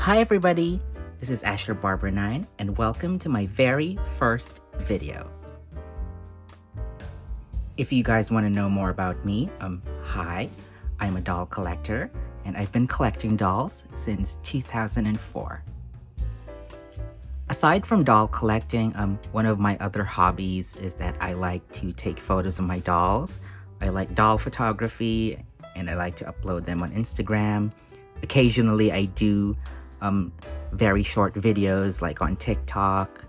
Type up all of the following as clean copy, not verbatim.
Hi everybody, this is Asher Barber 9 and welcome to my very first video. If you guys want to know more about me, hi, I'm a doll collector and I've been collecting dolls since 2004. Aside from doll collecting, one of my other hobbies is that I like to take photos of my dolls. I like doll photography and I like to upload them on Instagram. Occasionally I do very short videos like on TikTok.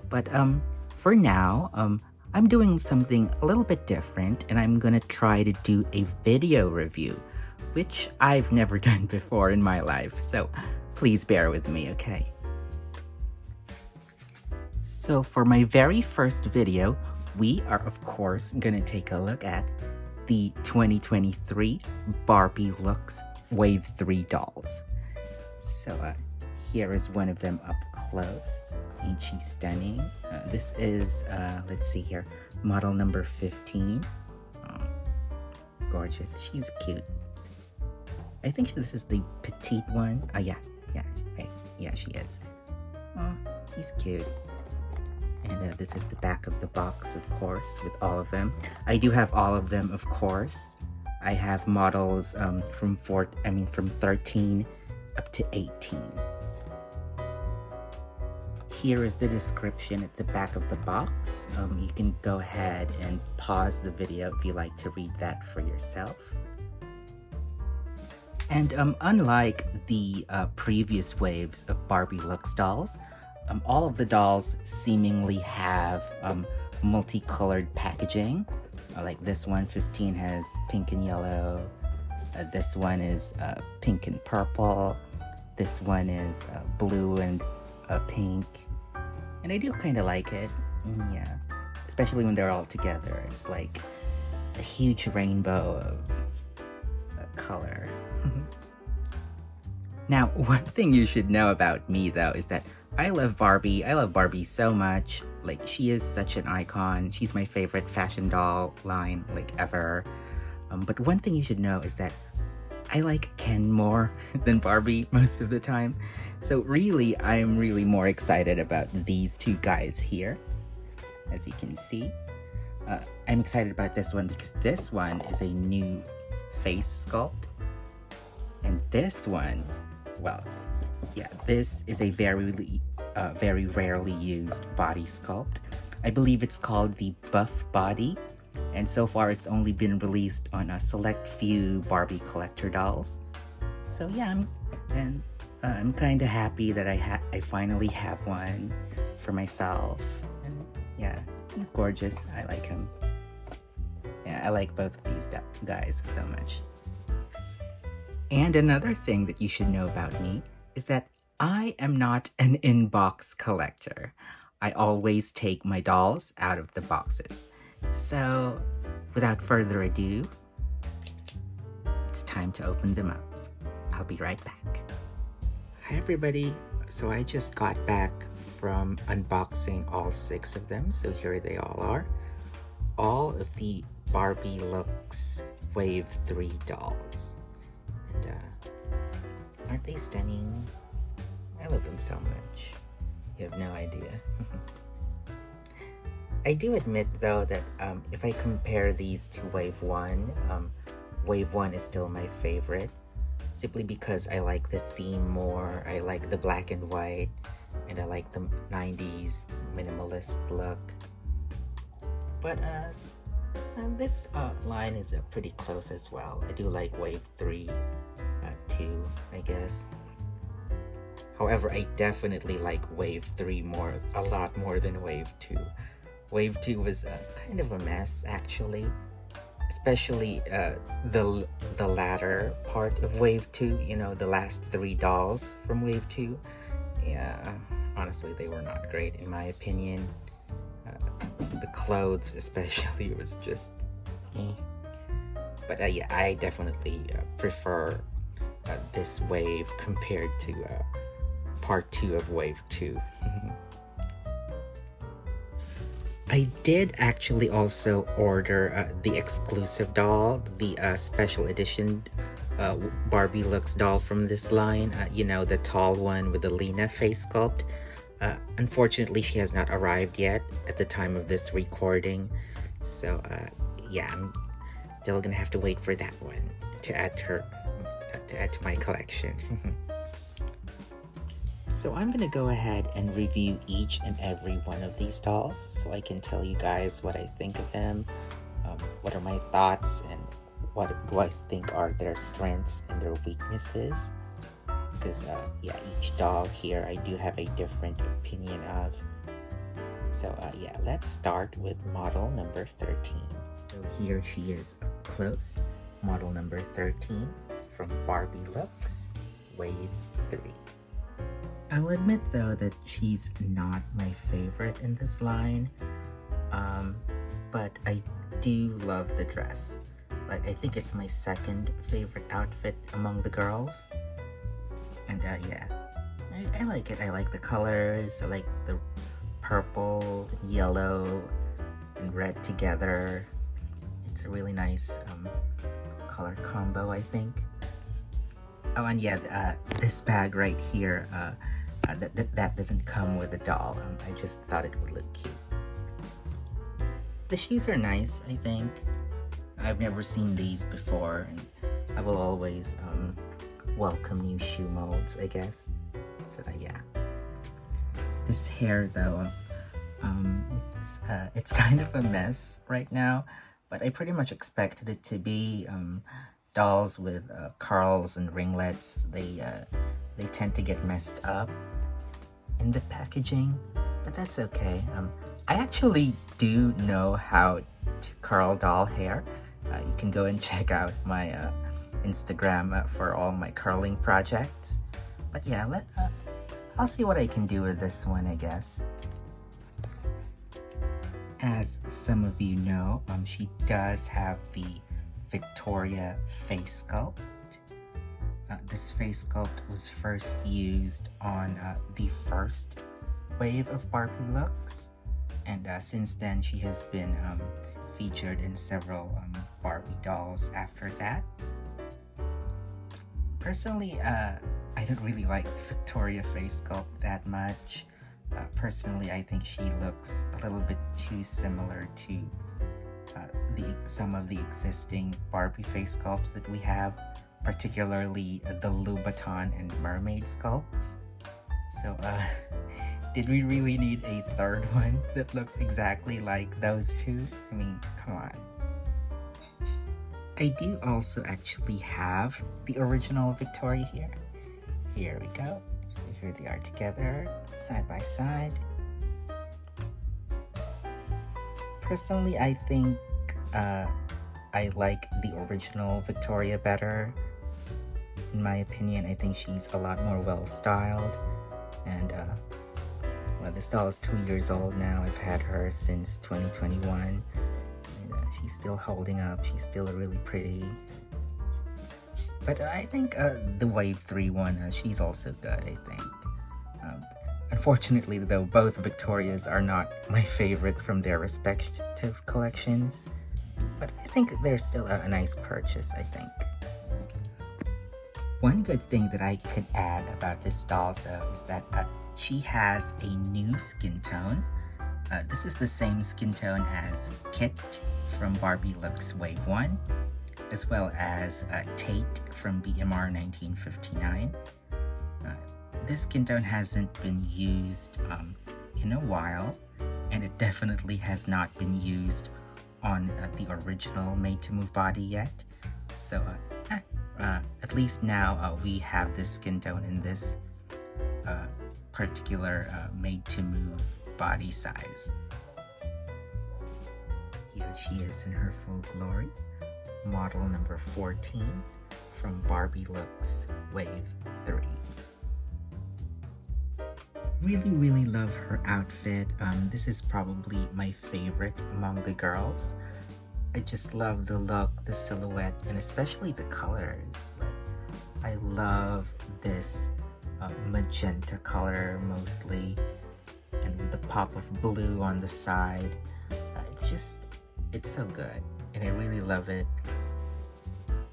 But for now, I'm doing something a little bit different and I'm gonna try to do a video review, which I've never done before in my life. So please bear with me, okay? So for my very first video, we are of course gonna take a look at the 2023 Barbie Looks Wave 3 dolls. So here is one of them up close. Ain't she stunning? This is, let's see here, model number 15. Oh, gorgeous. She's cute. I think this is the petite one. Yeah, she is. Oh, she's cute. And this is the back of the box, of course, with all of them. I do have all of them, of course. I have models from 13 up to 18. Here is the description at the back of the box. You can go ahead and pause the video if you like to read that for yourself. And unlike the previous waves of Barbie Looks dolls, all of the dolls seemingly have multicolored packaging. Like this one, 15, has pink and yellow. This one is pink and purple. This one is blue and pink. And I do kind of like it. Yeah. Especially when they're all together. It's like a huge rainbow of color. Now, one thing you should know about me, though, is that I love Barbie. I love Barbie so much. Like, she is such an icon. She's my favorite fashion doll line, like, ever. But one thing you should know is that I like Ken more than Barbie most of the time. So really, I'm really more excited about these two guys here. As you can see. I'm excited about this one because this one is a new face sculpt. And this one, well, yeah, this is a very rarely used body sculpt. I believe it's called the Buff Body. And so far, it's only been released on a select few Barbie collector dolls. So yeah, I'm kind of happy that I finally have one for myself. And yeah, he's gorgeous. I like him. Yeah, I like both of these guys so much. And another thing that you should know about me is that I am not an in-box collector. I always take my dolls out of the boxes. So, without further ado, it's time to open them up. I'll be right back. Hi everybody. So I just got back from unboxing all 6 of them. So here they all are. All of the Barbie Looks Wave 3 dolls. And aren't they stunning? I love them so much. You have no idea. I do admit though that if I compare these to Wave 1, Wave 1 is still my favorite. Simply because I like the theme more, I like the black and white, and I like the 90s minimalist look. But this line is pretty close as well. I do like Wave 3 too, I guess. However, I definitely like Wave 3 a lot more than Wave 2. Wave 2 was kind of a mess, actually. Especially the latter part of Wave 2, you know, the last 3 dolls from Wave 2. Yeah, honestly, they were not great in my opinion. The clothes especially was just But yeah, I definitely prefer this wave compared to part 2 of Wave 2. I did actually also order the exclusive doll, the special edition Barbie Looks doll from this line. You know, the tall one with the Lena face sculpt. Unfortunately, she has not arrived yet at the time of this recording. So, yeah, I'm still gonna have to wait for that one to add to my collection. So I'm gonna go ahead and review each and every one of these dolls so I can tell you guys what I think of them, what are my thoughts, and what do I think are their strengths and their weaknesses. Because yeah, each doll here I do have a different opinion of. So yeah, let's start with model number 13. So here she is up close, model number 13 from Barbie Looks, Wave 3. I'll admit though that she's not my favorite in this line, but I do love the dress. Like, I think it's my second favorite outfit among the girls. And yeah, I like it. I like the colors. I like the purple, yellow, and red together. It's a really nice color combo, I think. Oh, and yeah, this bag right here, that doesn't come with a doll. I just thought it would look cute. The shoes are nice, I think. I've never seen these before, and I will always welcome new shoe molds, I guess. So yeah. This hair though, it's kind of a mess right now, but I pretty much expected it to be. Dolls with curls and ringlets, they tend to get messed up in the packaging, but that's okay. I actually do know how to curl doll hair. You can go and check out my Instagram for all my curling projects. But yeah, I'll see what I can do with this one, I guess. As some of you know, she does have the Victoria face sculpt. This face sculpt was first used on the first wave of Barbie Looks, and since then she has been featured in several Barbie dolls after that. Personally, I don't really like the Victoria face sculpt that much. Personally, I think she looks a little bit too similar to some of the existing Barbie face sculpts that we have, particularly the Louboutin and mermaid sculpts. So, did we really need a third one that looks exactly like those two? I mean, come on. I do also actually have the original Victoria here. Here we go. So here they are together, side by side. Personally, I think I like the original Victoria better. In my opinion, I think she's a lot more well-styled. And, well, this doll is 2 years old now. I've had her since 2021. And, she's still holding up. She's still really pretty. But I think the Wave 3 one, she's also good, I think. Unfortunately, though, both Victorias are not my favorite from their respective collections. But I think they're still a nice purchase, I think. One good thing that I could add about this doll, though, is that she has a new skin tone. This is the same skin tone as Kit from Barbie Looks Wave 1, as well as Tate from BMR 1959. This skin tone hasn't been used in a while, and it definitely has not been used on the original Made to Move body yet. So at least now we have this skin tone in this particular Made to Move body size. Here she is in her full glory, model number 14 from Barbie Looks Wave 3. Really love her outfit. This is probably my favorite among the girls. I just love the look, the silhouette, and especially the colors. Like, I love this magenta color mostly, and with the pop of blue on the side. It's so good, and I really love it.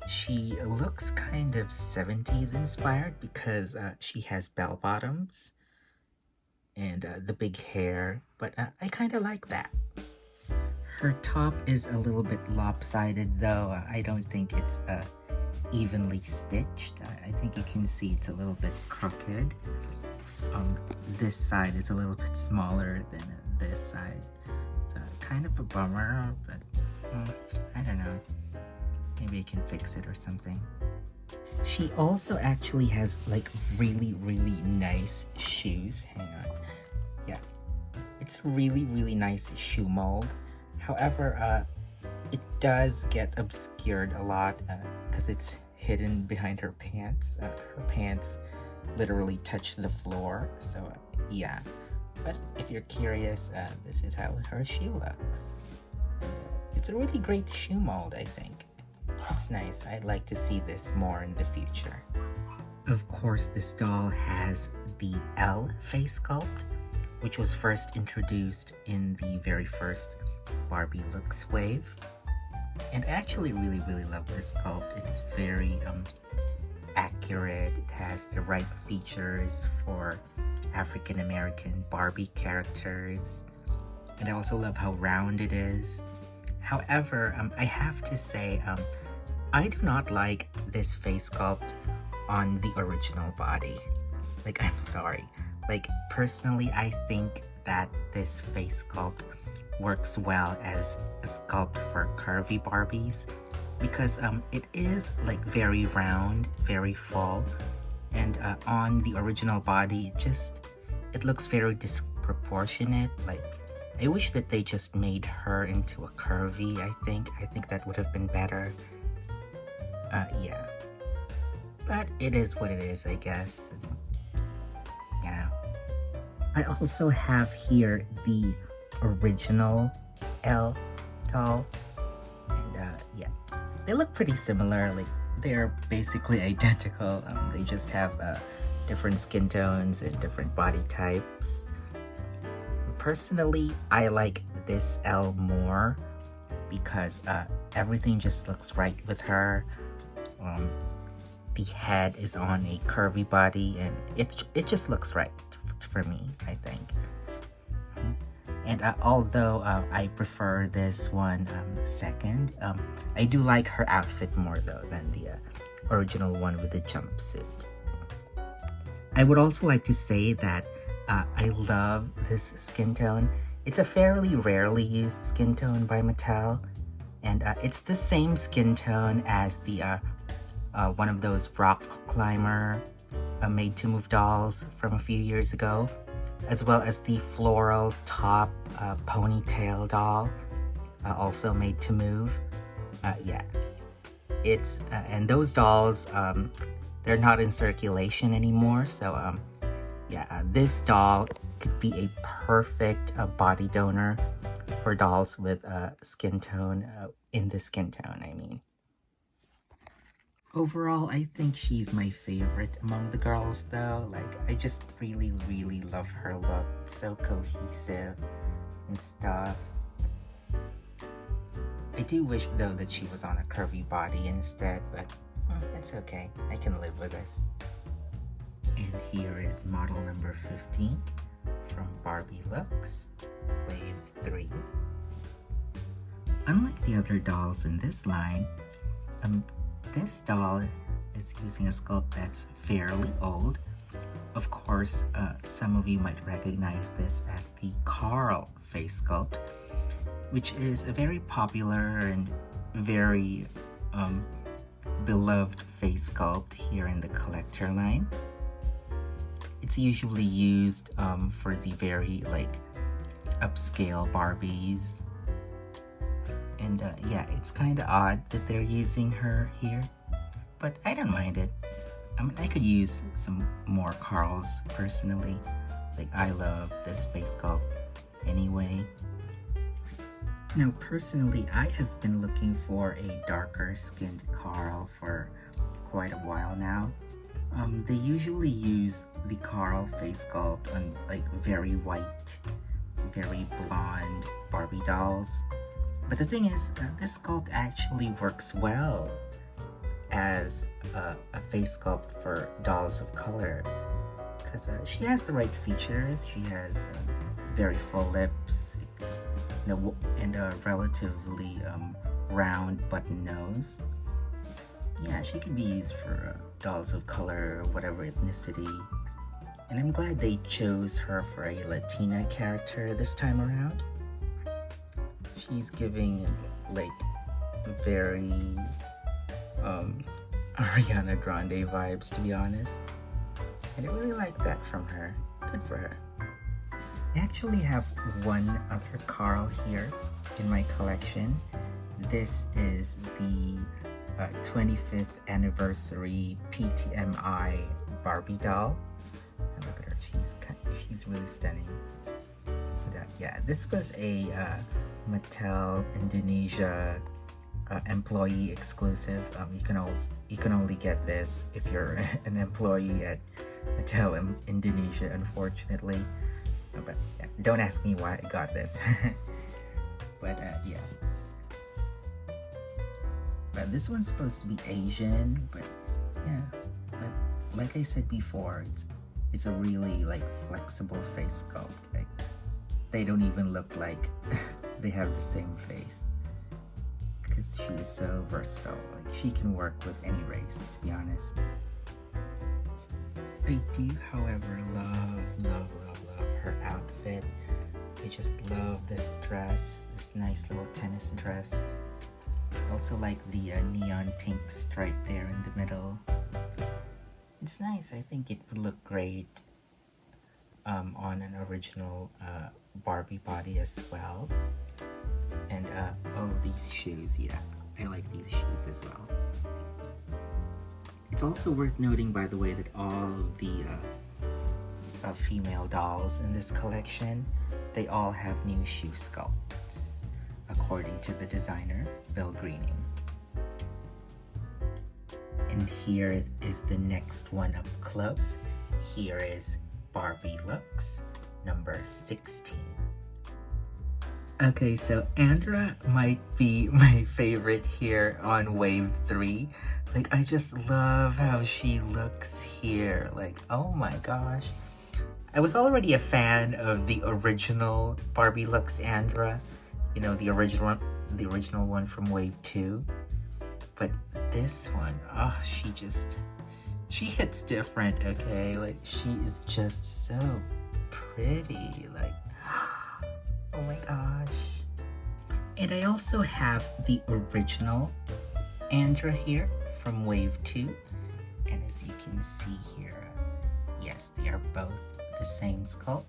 She looks kind of 70s inspired because she has bell bottoms and the big hair, but I kind of like that. Her top is a little bit lopsided though. I don't think it's evenly stitched. I think you can see it's a little bit crooked. This side is a little bit smaller than this side. So kind of a bummer, but I don't know. Maybe I can fix it or something. She also actually has like really nice shoes. Hang on. Yeah. It's really nice shoe mold. However, it does get obscured a lot because it's hidden behind her pants. Her pants literally touch the floor, so yeah. But if you're curious, this is how her shoe looks. It's a really great shoe mold, I think. It's nice. I'd like to see this more in the future. Of course, this doll has the L face sculpt, which was first introduced in the very first Barbie Looks wave. And I actually really love this sculpt. It's very accurate. It has the right features for African American Barbie characters. And I also love how round it is. However, I have to say, I do not like this face sculpt on the original body. Like, I'm sorry. Like, personally, I think that this face sculpt works well as a sculpt for curvy Barbies because it is like very round, very full, and on the original body it looks very disproportionate. Like, I wish that they just made her into a curvy. I think that would have been better. Yeah, but it is what it is, I guess. Yeah, I also have here the original L doll, and yeah, they look pretty similar. Like, they're basically identical. They just have different skin tones and different body types. Personally, I like this L more because everything just looks right with her. The head is on a curvy body, and it just looks right for me, I think. And although I prefer this one second, I do like her outfit more though than the original one with the jumpsuit. I would also like to say that I love this skin tone. It's a fairly rarely used skin tone by Mattel, and it's the same skin tone as the one of those rock climber made to move dolls from a few years ago, as well as the floral top ponytail doll, also made to move. Yeah, it's and those dolls, they're not in circulation anymore, so yeah, this doll could be a perfect body donor for dolls with skin tone in the skin tone, I mean. Overall, I think she's my favorite among the girls though. Like, I just really love her look. It's so cohesive and stuff. I do wish though that she was on a curvy body instead, but it's okay. I can live with this. And here is model number 15 from Barbie Looks, Wave 3. Unlike the other dolls in this line, this doll is using a sculpt that's fairly old. Of course, some of you might recognize this as the Carl face sculpt, which is a very popular and very beloved face sculpt here in the collector line. It's usually used for the very upscale Barbies. And yeah, it's kind of odd that they're using her here, but I don't mind it. I mean, I could use some more Carls personally. Like, I love this face sculpt anyway. Now, personally, I have been looking for a darker skinned Carl for quite a while now. They usually use the Carl face sculpt on very white, very blonde Barbie dolls. But the thing is, this sculpt actually works well. as a face sculpt for dolls of color, because she has the right features. She has very full lips, and a relatively round button nose. Yeah, she could be used for dolls of color, whatever ethnicity. And I'm glad they chose her for a Latina character this time around. She's giving like very Ariana Grande vibes, to be honest. And I really like that from her. Good for her. I actually have one other Carl here in my collection. This is the 25th anniversary PTMI Barbie doll. And look at her, she's really stunning. Yeah, this was a Mattel Indonesia employee exclusive. You can only get this if you're an employee at Mattel in Indonesia, unfortunately. But yeah, don't ask me why I got this. But yeah. But this one's supposed to be Asian, but yeah. But like I said before, it's a really like flexible face sculpt. Like, they don't even look like they have the same face, because she is so versatile. Like, she can work with any race, to be honest. I do, however, love her outfit. I just love this dress, this nice little tennis dress. Also like the neon pink stripe there in the middle. It's nice. I think it would look great on an original Barbie body as well. And oh, these shoes, yeah, I like these shoes as well. It's also worth noting, by the way, that all of the female dolls in this collection, they all have new shoe sculpts, according to the designer, Bill Greening. And here is the next one up close. Here is Barbie Looks, number 16. Okay, so Andra might be my favorite here on Wave 3. Like, I just love how she looks here. Like, oh my gosh. I was already a fan of the original Barbie Looks Andra. You know, the original one from Wave 2. But this one, oh, she hits different, okay? Like, she is just so pretty. Like, oh my gosh. And I also have the original Andra here from Wave 2. And as you can see here, yes, they are both the same sculpt.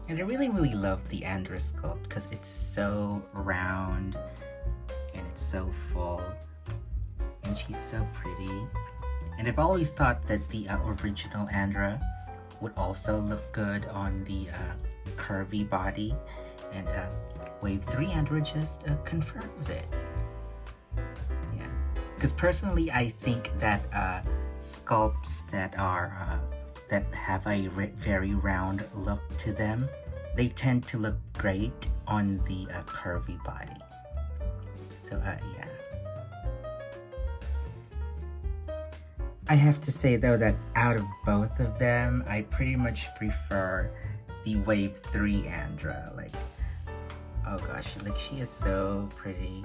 And I really love the Andra sculpt because it's so round and it's so full. And she's so pretty. And I've always thought that the original Andra would also look good on the curvy body. And Wave 3 Andra just confirms it. Yeah. Because personally, I think that sculpts that are that have a very round look to them, they tend to look great on the curvy body. So yeah. I have to say though that out of both of them, I pretty much prefer the Wave 3 Andra. Like, oh gosh, like she is so pretty.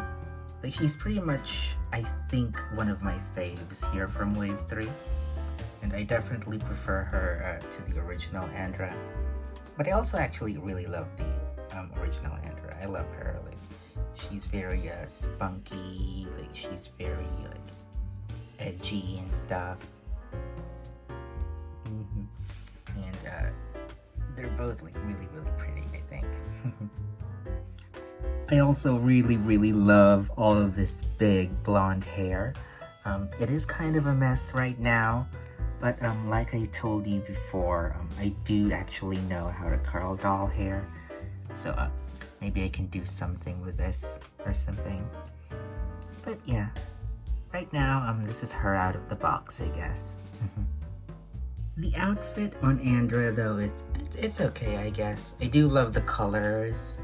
Like, she's pretty much, I think, one of my faves here from Wave 3. And I definitely prefer her to the original Andra. But I also actually really love the original Andra. I love her. Like, she's very spunky. Like, she's very like edgy and stuff. And they're both like really pretty, I think. I also really love all of this big blonde hair. It is kind of a mess right now. But like I told you before, I do actually know how to curl doll hair. So maybe I can do something with this or something. But yeah, right now this is her out of the box, I guess. The outfit on Andra though, it's okay, I guess. I do love the colors.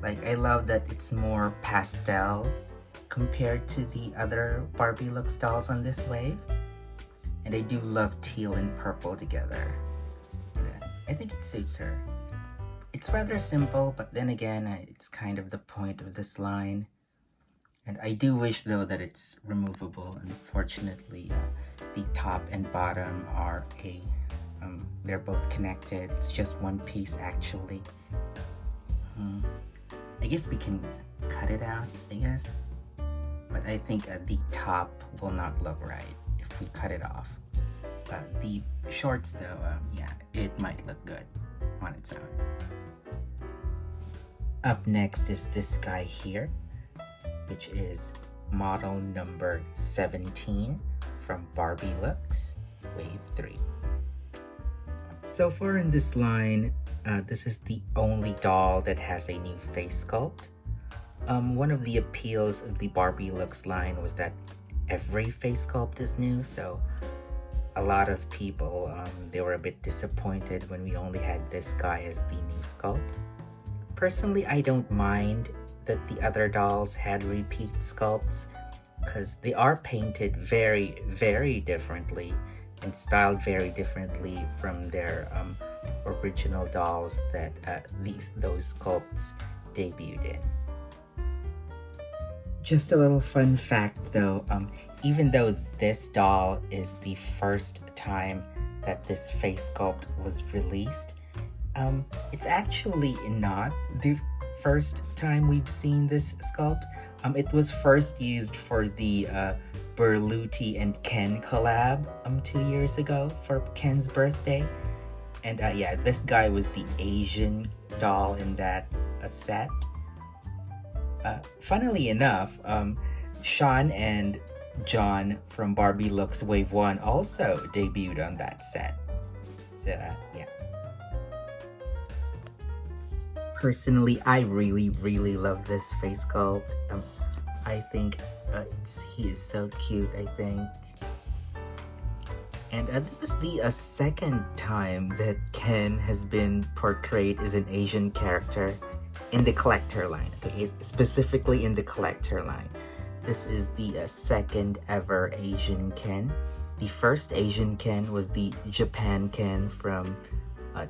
Like, I love that it's more pastel compared to the other Barbie Looks dolls on this wave. And I do love teal and purple together. I think it suits her. It's rather simple, but then again, it's kind of the point of this line. And I do wish though that it's removable. Unfortunately, the top and bottom are they're both connected. It's just one piece actually. I guess we can cut it out, I guess. But I think the top will not look right if we cut it off. The shorts though, yeah, it might look good on its own. Up next is this guy here, which is model number 17 from Barbie Looks, Wave 3. So far in this line, this is the only doll that has a new face sculpt. One of the appeals of the Barbie Looks line was that every face sculpt is new, so a lot of people, they were a bit disappointed when we only had this guy as the new sculpt. Personally, I don't mind that the other dolls had repeat sculpts because they are painted very, very differently and styled very differently from their original dolls that those sculpts debuted in. Just a little fun fact though, even though this doll is the first time that this face sculpt was released, it's actually not the first time we've seen this sculpt. It was first used for the Berluti and Ken collab 2 years ago for Ken's birthday. And yeah, this guy was the Asian doll in that set. Funnily enough, Sean and John from Barbie Looks Wave 1 also debuted on that set. So yeah. Personally, I really, really love this face sculpt. I think he is so cute, I think. And this is the second time that Ken has been portrayed as an Asian character in the collector line. Okay, specifically in the collector line. This is the second ever Asian Ken. The first Asian Ken was the Japan Ken from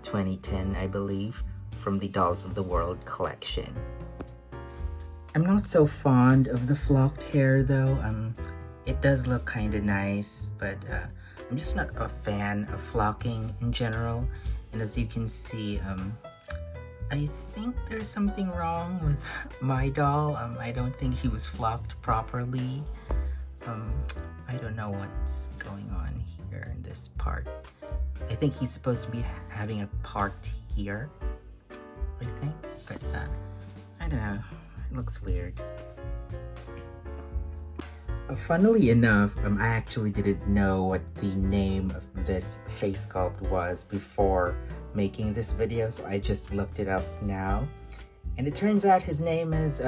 2010, I believe, from the Dolls of the World collection. I'm not so fond of the flocked hair though. It does look kind of nice, but I'm just not a fan of flocking in general. And as you can see, I think there's something wrong with my doll. I don't think he was flocked properly. I don't know what's going on here in this part. I think he's supposed to be having a part here, I think, but I don't know. It looks weird. Funnily enough, I actually didn't know what the name of this face sculpt was before making this video, so I just looked it up now. And it turns out his name is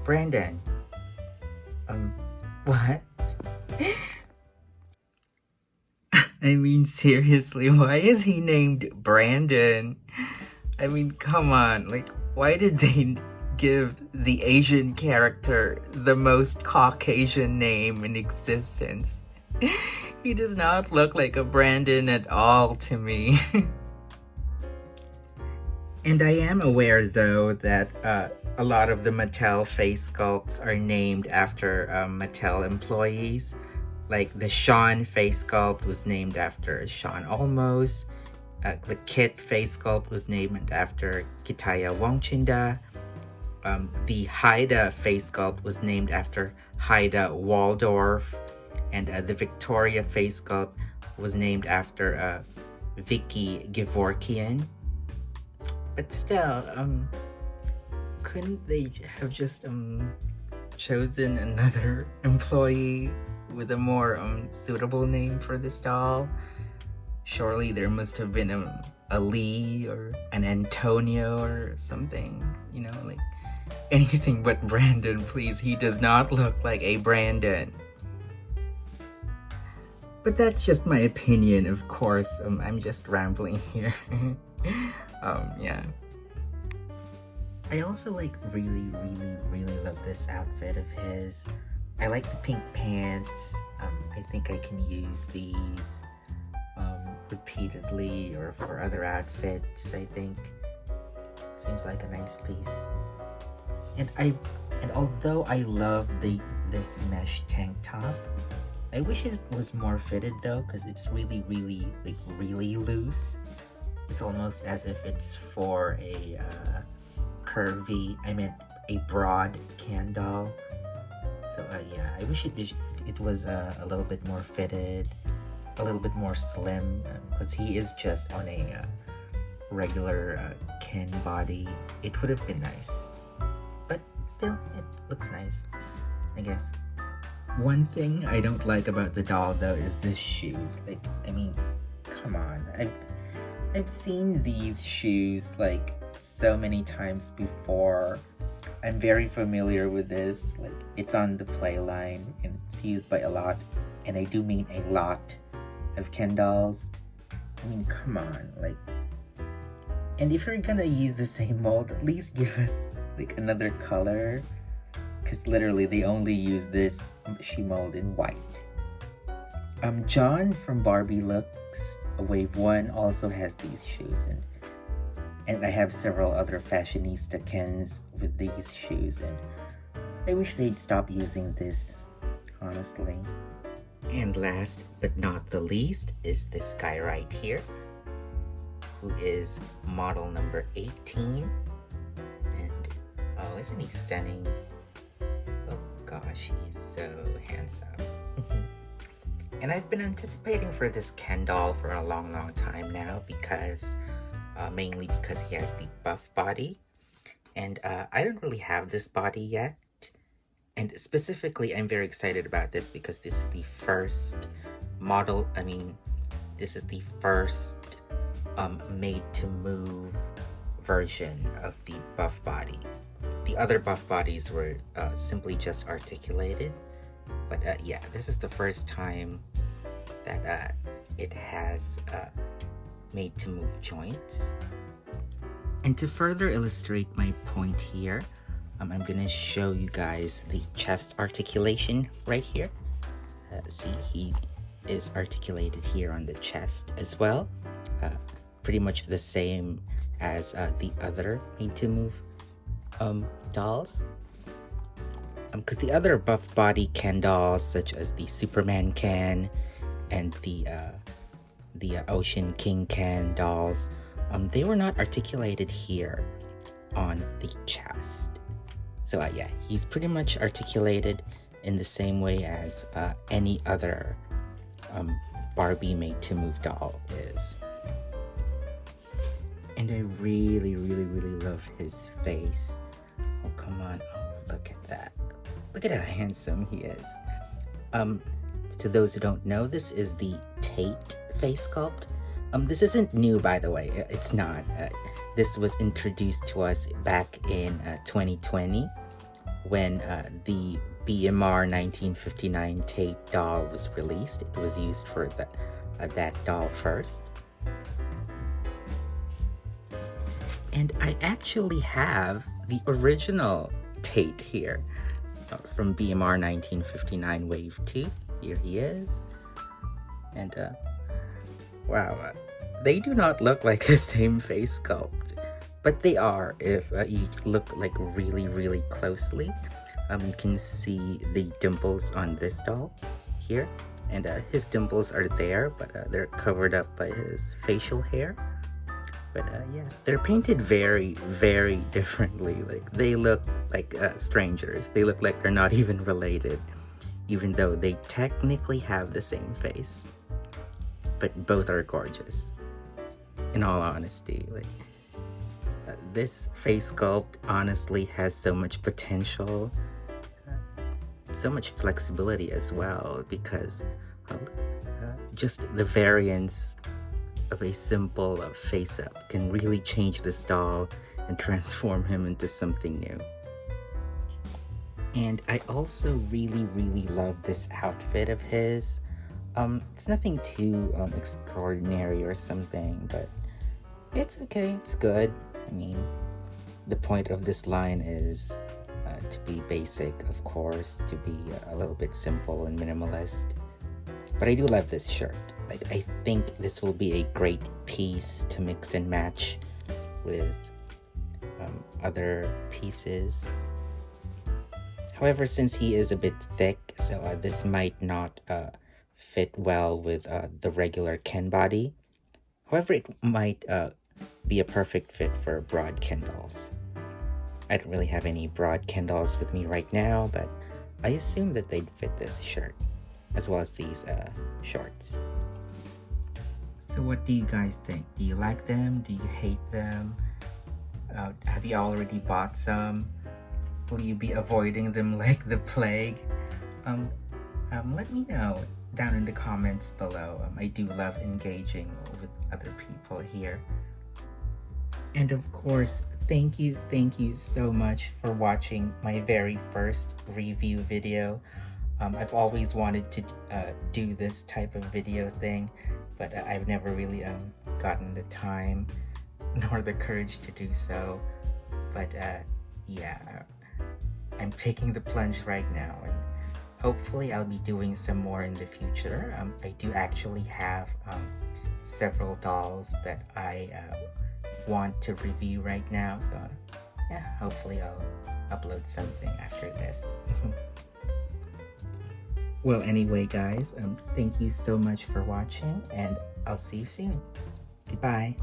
Brandon. What? I mean, seriously, why is he named Brandon? I mean, come on, like, why did they give the Asian character the most Caucasian name in existence? He does not look like a Brandon at all to me. And I am aware though that a lot of the Mattel face sculpts are named after Mattel employees. Like the Sean face sculpt was named after Sean Olmos. The Kit face sculpt was named after Kitaya Wongchinda. The Haida face sculpt was named after Haida Waldorf. And the Victoria face sculpt was named after Vicky Gevorkian. But still, couldn't they have just chosen another employee with a more suitable name for this doll? Surely there must have been a Lee or an Antonio or something, you know, like anything but Brandon, please. He does not look like a Brandon. But that's just my opinion, of course. I'm just rambling here. Yeah. I also like really love this outfit of his. I like the pink pants. I think I can use these repeatedly or for other outfits. I think seems like a nice piece. And although I love this mesh tank top, I wish it was more fitted though, because it's really loose. It's almost as if it's for a a broad can doll. So yeah, I wish it was a little bit more fitted, a little bit more slim, because he is just on a regular Ken body. It would have been nice, but still, it looks nice, I guess. One thing I don't like about the doll though is the shoes. Like, I mean, come on. I've seen these shoes like so many times before. I'm very familiar with this. Like, it's on the play line and it's used by a lot, and I do mean a lot, of Ken dolls. I mean, come on, like, and if you're gonna use the same mold, at least give us like another color, because literally they only use this shoe mold in white. John from Barbie Looks, Wave 1, also has these shoes, and I have several other fashionista Kens with these shoes, and I wish they'd stop using this, honestly. And last but not the least is this guy right here, who is model number 18. And oh, isn't he stunning? Oh gosh, he's so handsome. And I've been anticipating for this Ken doll for a long time now, because mainly because he has the buff body, and I don't really have this body yet. And specifically, I'm very excited about this because this is the first model, this is the first made-to-move version of the buff body. The other buff bodies were simply just articulated, but yeah, this is the first time that it has made-to-move joints. And to further illustrate my point here, I'm gonna show you guys the chest articulation right here. See, he is articulated here on the chest as well. Pretty much the same as the other made-to-move dolls. Because the other buff body Ken dolls, such as the Superman Ken and the Ocean King Ken dolls, they were not articulated here on the chest. So yeah, he's pretty much articulated in the same way as any other Barbie made-to-move doll is. And I really love his face. Oh, come on. Oh, look at that. Look at how handsome he is. To those who don't know, this is the Tate face sculpt. This isn't new, by the way. It's not. This was introduced to us back in 2020 when the BMR 1959 Tate doll was released. It was used for that doll first. And I actually have the original Tate here from BMR 1959 Wave 2. Here he is. And wow, they do not look like the same face sculpt, but they are if you look like really closely. You can see the dimples on this doll here, and his dimples are there, but they're covered up by his facial hair. But yeah, they're painted very differently. Like, they look like strangers. They look like they're not even related, even though they technically have the same face. But both are gorgeous, in all honesty. Like, this face sculpt honestly has so much potential, so much flexibility as well, because just the variance of a simple face-up can really change this doll and transform him into something new. And I also really love this outfit of his. It's nothing too extraordinary or something, but it's okay, it's good. I mean, the point of this line is to be basic, of course, to be a little bit simple and minimalist. But I do love this shirt. Like, I think this will be a great piece to mix and match with other pieces. However, since he is a bit thick, so this might not fit well with the regular Ken body. However, it might be a perfect fit for broad Ken dolls. I don't really have any broad Ken dolls with me right now, but I assume that they'd fit this shirt, as well as these shorts. So what do you guys think? Do you like them? Do you hate them? Have you already bought some? Will you be avoiding them like the plague? Let me know down in the comments below. I do love engaging with other people here. And of course, thank you so much for watching my very first review video. I've always wanted to do this type of video thing, but I've never really gotten the time nor the courage to do so. But yeah, I'm taking the plunge right now, and hopefully I'll be doing some more in the future. I do actually have several dolls that I want to review right now, so yeah, hopefully I'll upload something after this. Well, anyway guys, thank you so much for watching, and I'll see you soon. Goodbye.